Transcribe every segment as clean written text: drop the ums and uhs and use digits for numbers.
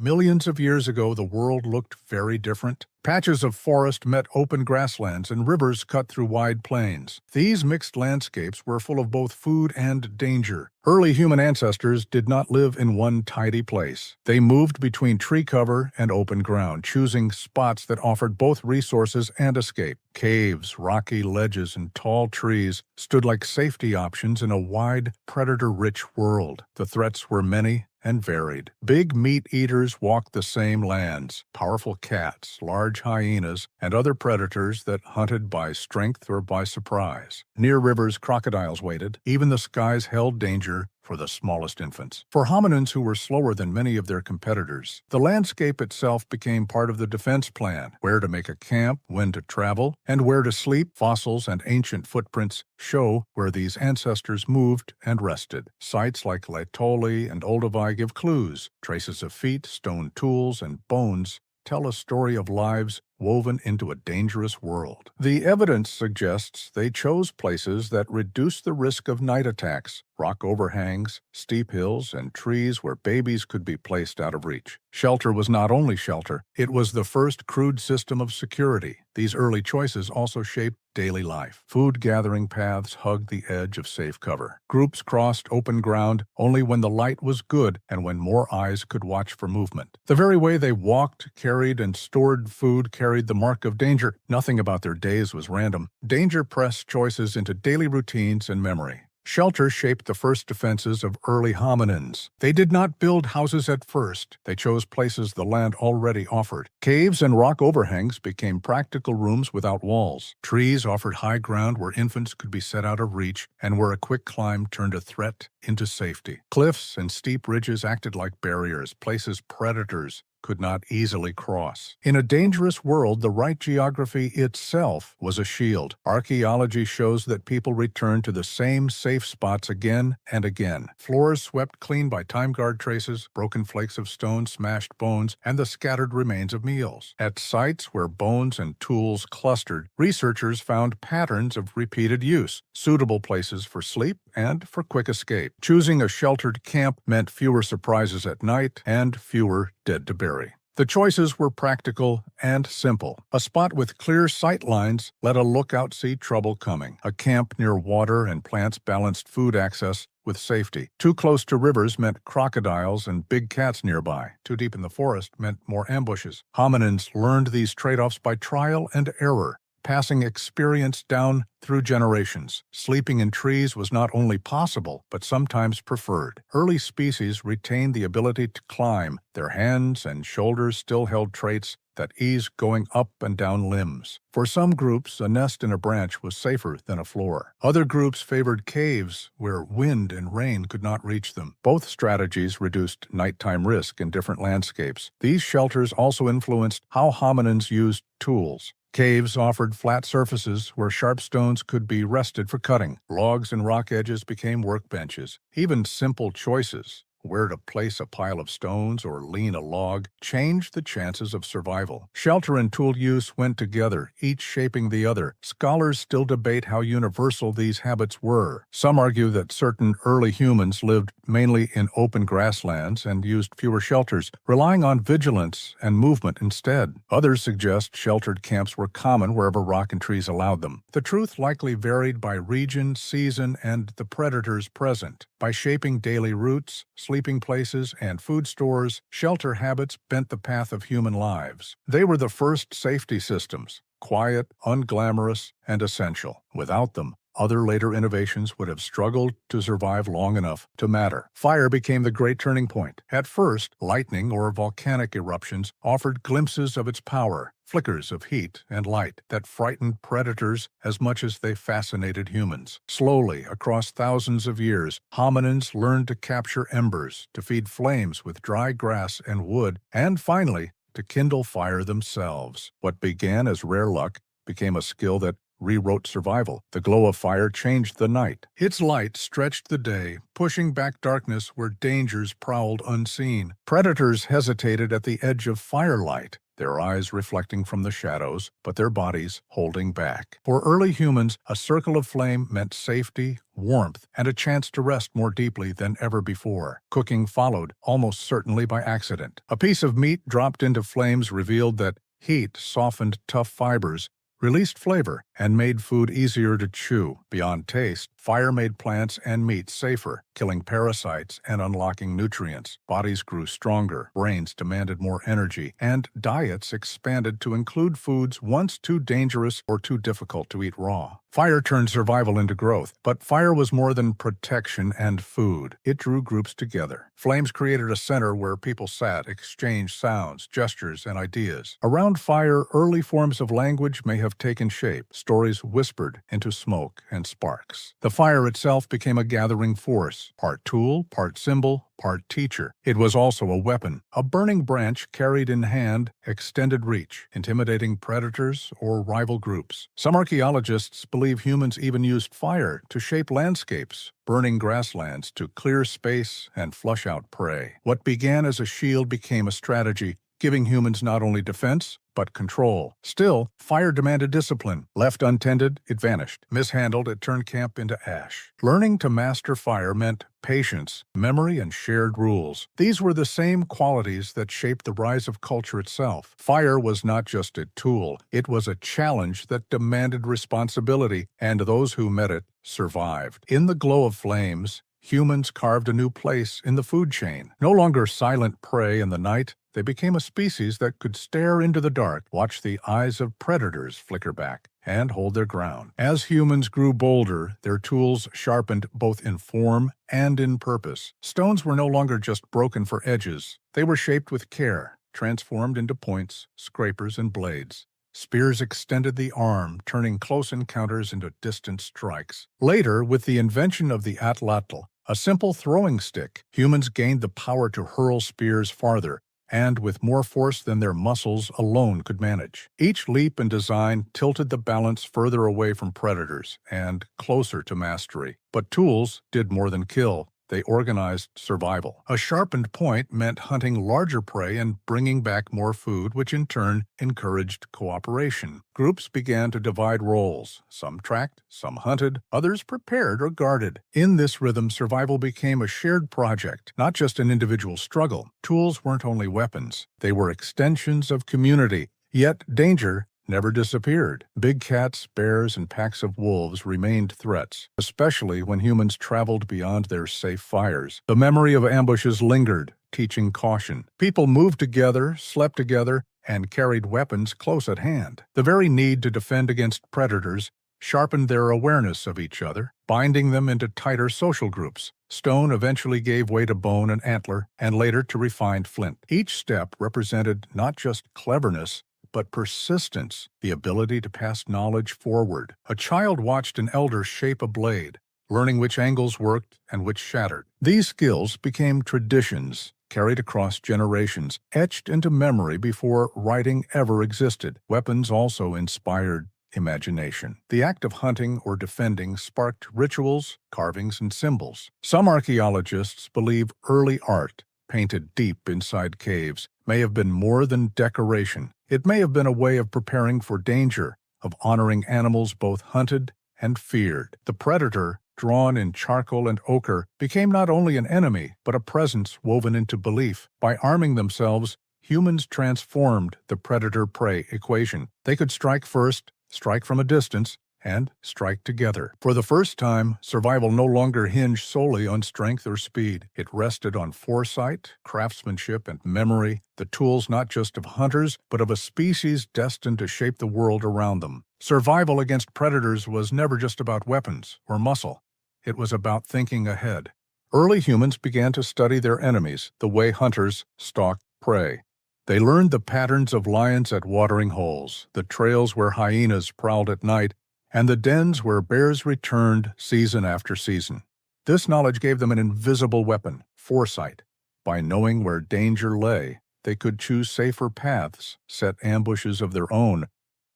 Millions of years ago, the world looked very different. Patches of forest met open grasslands and rivers cut through wide plains. These mixed landscapes were full of both food and danger. Early human ancestors did not live in one tidy place. They moved between tree cover and open ground, choosing spots that offered both resources and escape. Caves, rocky ledges, and tall trees stood like safety options in a wide, predator-rich world. The threats were many and varied. Big meat eaters walked the same lands. Powerful cats, large hyenas, and other predators that hunted by strength or by surprise. Near rivers, crocodiles waited. Even the skies held danger for the smallest infants. For hominins who were slower than many of their competitors, the landscape itself became part of the defense plan: where to make a camp, when to travel, and where to sleep. Fossils and ancient footprints show where these ancestors moved and rested. Sites like Laetoli and Olduvai give clues. Traces of feet, stone tools, and bones tell a story of lives woven into a dangerous world. The evidence suggests they chose places that reduced the risk of night attacks: rock overhangs, steep hills, and trees where babies could be placed out of reach. Shelter was not only shelter, it was the first crude system of security. These early choices also shaped daily life. Food-gathering paths hugged the edge of safe cover. Groups crossed open ground only when the light was good and when more eyes could watch for movement. The very way they walked, carried, and stored food carried the mark of danger. Nothing about their days was random. Danger pressed choices into daily routines and memory. Shelter shaped the first defenses of early hominins. They did not build houses at first. They chose places the land already offered. Caves and rock overhangs became practical rooms without walls. Trees offered high ground where infants could be set out of reach and where a quick climb turned a threat into safety. Cliffs and steep ridges acted like barriers, places predators could not easily cross. In a dangerous world, the right geography itself was a shield. Archaeology shows that people returned to the same safe spots again and again. Floors swept clean by time-guard traces, broken flakes of stone, smashed bones, and the scattered remains of meals. At sites where bones and tools clustered, researchers found patterns of repeated use, suitable places for sleep and for quick escape. Choosing a sheltered camp meant fewer surprises at night and fewer dead to bury. The choices were practical and simple. A spot with clear sight lines let a lookout see trouble coming. A camp near water and plants balanced food access with safety. Too close to rivers meant crocodiles and big cats nearby. Too deep in the forest meant more ambushes. Hominins learned these trade-offs by trial and error, passing experience down through generations. Sleeping in trees was not only possible, but sometimes preferred. Early species retained the ability to climb. Their hands and shoulders still held traits that ease going up and down limbs. For some groups, a nest in a branch was safer than a floor. Other groups favored caves where wind and rain could not reach them. Both strategies reduced nighttime risk in different landscapes. These shelters also influenced how hominins used tools. Caves offered flat surfaces where sharp stones could be wrested for cutting. Logs and rock edges became workbenches. Even simple choices, where to place a pile of stones or lean a log, changed the chances of survival. Shelter and tool use went together, each shaping the other. Scholars still debate how universal these habits were. Some argue that certain early humans lived mainly in open grasslands and used fewer shelters, relying on vigilance and movement instead. Others suggest sheltered camps were common wherever rock and trees allowed them. The truth likely varied by region, season, and the predators present. By shaping daily routes, sleeping places, and food stores, shelter habits bent the path of human lives. They were the first safety systems, quiet, unglamorous, and essential. Without them, other later innovations would have struggled to survive long enough to matter. Fire became the great turning point. At first, lightning or volcanic eruptions offered glimpses of its power, flickers of heat and light that frightened predators as much as they fascinated humans. Slowly, across thousands of years, hominins learned to capture embers, to feed flames with dry grass and wood, and finally, to kindle fire themselves. What began as rare luck became a skill that rewrote survival. The glow of fire changed the night. Its light stretched the day, pushing back darkness where dangers prowled unseen. Predators hesitated at the edge of firelight, their eyes reflecting from the shadows, but their bodies holding back. For early humans, a circle of flame meant safety, warmth, and a chance to rest more deeply than ever before. Cooking followed, almost certainly by accident. A piece of meat dropped into flames revealed that heat softened tough fibers, released flavor, and made food easier to chew. Beyond taste, fire made plants and meat safer, killing parasites and unlocking nutrients. Bodies grew stronger, brains demanded more energy, and diets expanded to include foods once too dangerous or too difficult to eat raw. Fire turned survival into growth, but fire was more than protection and food. It drew groups together. Flames created a center where people sat, exchanged sounds, gestures, and ideas. Around fire, early forms of language may have taken shape, stories whispered into smoke and sparks. The fire itself became a gathering force, part tool, part symbol, part teacher. It was also a weapon. A burning branch carried in hand, extended reach, intimidating predators or rival groups. Some archaeologists believe humans even used fire to shape landscapes, burning grasslands to clear space and flush out prey. What began as a shield became a strategy, giving humans not only defense, but control. Still, fire demanded discipline. Left untended, it vanished. Mishandled, it turned camp into ash. Learning to master fire meant patience, memory, and shared rules. These were the same qualities that shaped the rise of culture itself. Fire was not just a tool, it was a challenge that demanded responsibility, and those who met it survived. In the glow of flames, humans carved a new place in the food chain. No longer silent prey in the night, they became a species that could stare into the dark, watch the eyes of predators flicker back, and hold their ground. As humans grew bolder, their tools sharpened both in form and in purpose. Stones were no longer just broken for edges. They were shaped with care, transformed into points, scrapers, and blades. Spears extended the arm, turning close encounters into distant strikes. Later, with the invention of the atlatl, a simple throwing stick, humans gained the power to hurl spears farther, and with more force than their muscles alone could manage. Each leap and design tilted the balance further away from predators and closer to mastery. But tools did more than kill. They organized survival. A sharpened point meant hunting larger prey and bringing back more food, which in turn encouraged cooperation. Groups began to divide roles. Some tracked, some hunted, others prepared or guarded. In this rhythm, survival became a shared project, not just an individual struggle. Tools weren't only weapons. They were extensions of community. Yet danger never disappeared. Big cats, bears, and packs of wolves remained threats, especially when humans traveled beyond their safe fires. The memory of ambushes lingered, teaching caution. People moved together, slept together, and carried weapons close at hand. The very need to defend against predators sharpened their awareness of each other, binding them into tighter social groups. Stone eventually gave way to bone and antler, and later to refined flint. Each step represented not just cleverness, but persistence, the ability to pass knowledge forward. A child watched an elder shape a blade, learning which angles worked and which shattered. These skills became traditions, carried across generations, etched into memory before writing ever existed. Weapons also inspired imagination. The act of hunting or defending sparked rituals, carvings, and symbols. Some archaeologists believe early art, painted deep inside caves, may have been more than decoration. It may have been a way of preparing for danger, of honoring animals both hunted and feared. The predator, drawn in charcoal and ochre, became not only an enemy, but a presence woven into belief. By arming themselves, humans transformed the predator-prey equation. They could strike first, strike from a distance, and strike together. For the first time, survival no longer hinged solely on strength or speed. It rested on foresight, craftsmanship, and memory, the tools not just of hunters, but of a species destined to shape the world around them. Survival against predators was never just about weapons or muscle. It was about thinking ahead. Early humans began to study their enemies the way hunters stalked prey. They learned the patterns of lions at watering holes, the trails where hyenas prowled at night, and the dens where bears returned season after season. This knowledge gave them an invisible weapon, foresight. By knowing where danger lay, they could choose safer paths, set ambushes of their own,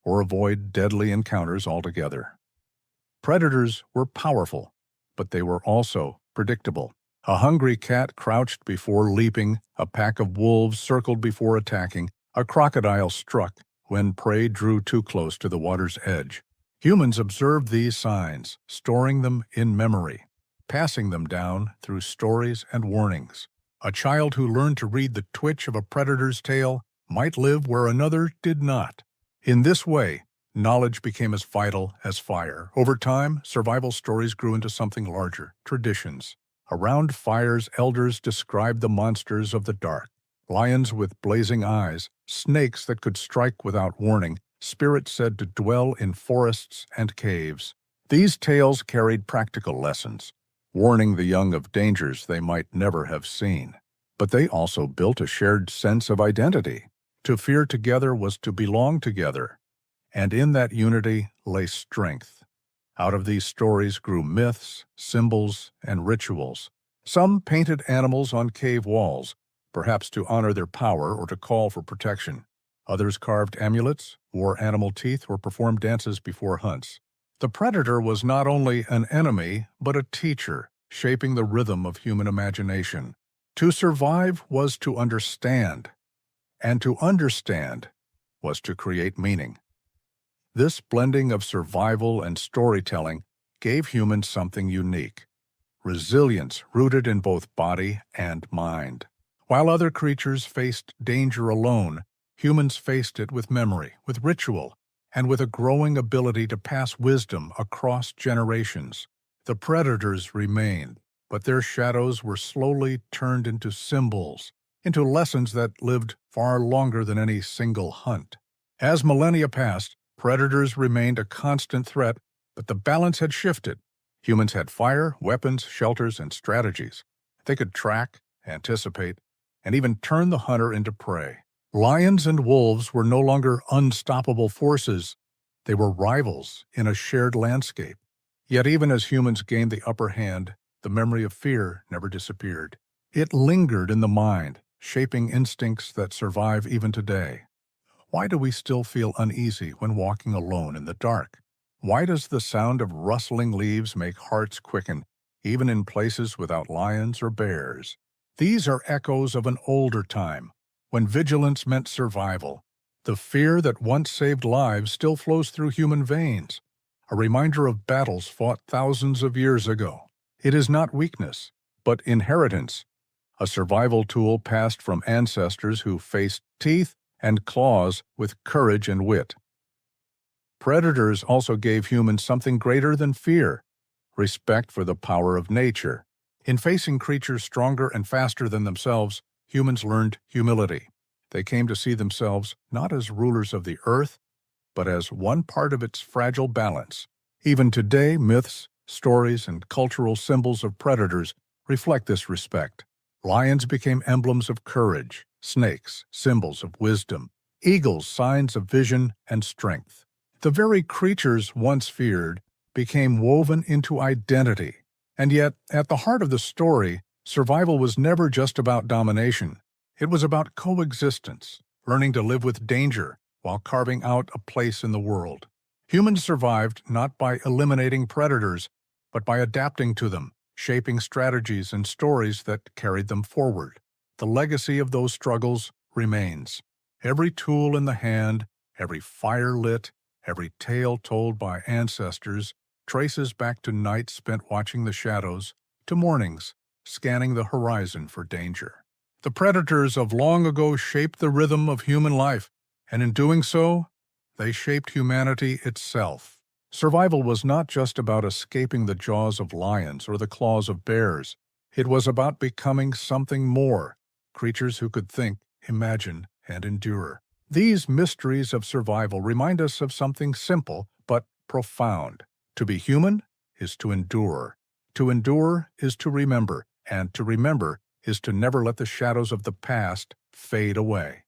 or avoid deadly encounters altogether. Predators were powerful, but they were also predictable. A hungry cat crouched before leaping, a pack of wolves circled before attacking, a crocodile struck when prey drew too close to the water's edge. Humans observed these signs, storing them in memory, passing them down through stories and warnings. A child who learned to read the twitch of a predator's tail might live where another did not. In this way, knowledge became as vital as fire. Over time, survival stories grew into something larger, traditions. Around fires, elders described the monsters of the dark. Lions with blazing eyes, snakes that could strike without warning, spirits said to dwell in forests and caves. These tales carried practical lessons, warning the young of dangers they might never have seen. But they also built a shared sense of identity. To fear together was to belong together, and in that unity lay strength. Out of these stories grew myths, symbols, and rituals. Some painted animals on cave walls, perhaps to honor their power or to call for protection. Others carved amulets, wore animal teeth, or performed dances before hunts. The predator was not only an enemy, but a teacher, shaping the rhythm of human imagination. To survive was to understand, and to understand was to create meaning. This blending of survival and storytelling gave humans something unique: resilience rooted in both body and mind. While other creatures faced danger alone, humans faced it with memory, with ritual, and with a growing ability to pass wisdom across generations. The predators remained, but their shadows were slowly turned into symbols, into lessons that lived far longer than any single hunt. As millennia passed, predators remained a constant threat, but the balance had shifted. Humans had fire, weapons, shelters, and strategies. They could track, anticipate, and even turn the hunter into prey. Lions and wolves were no longer unstoppable forces. They were rivals in a shared landscape. Yet even as humans gained the upper hand, the memory of fear never disappeared. It lingered in the mind, shaping instincts that survive even today. Why do we still feel uneasy when walking alone in the dark? Why does the sound of rustling leaves make hearts quicken, even in places without lions or bears? These are echoes of an older time, when vigilance meant survival. The fear that once saved lives still flows through human veins, a reminder of battles fought thousands of years ago. It is not weakness, but inheritance, a survival tool passed from ancestors who faced teeth and claws with courage and wit. Predators also gave humans something greater than fear: respect for the power of nature. In facing creatures stronger and faster than themselves, humans learned humility. They came to see themselves not as rulers of the earth, but as one part of its fragile balance. Even today, myths, stories, and cultural symbols of predators reflect this respect. Lions became emblems of courage, snakes, symbols of wisdom, eagles, signs of vision and strength. The very creatures once feared became woven into identity. And yet, at the heart of the story, survival was never just about domination. It was about coexistence, learning to live with danger while carving out a place in the world. Humans survived not by eliminating predators, but by adapting to them, shaping strategies and stories that carried them forward. The legacy of those struggles remains. Every tool in the hand, every fire lit, every tale told by ancestors traces back to nights spent watching the shadows, to mornings scanning the horizon for danger. The predators of long ago shaped the rhythm of human life, and in doing so, they shaped humanity itself. Survival was not just about escaping the jaws of lions or the claws of bears. It was about becoming something more, creatures who could think, imagine, and endure. These mysteries of survival remind us of something simple but profound. To be human is to endure. To endure is to remember, and to remember is to never let the shadows of the past fade away.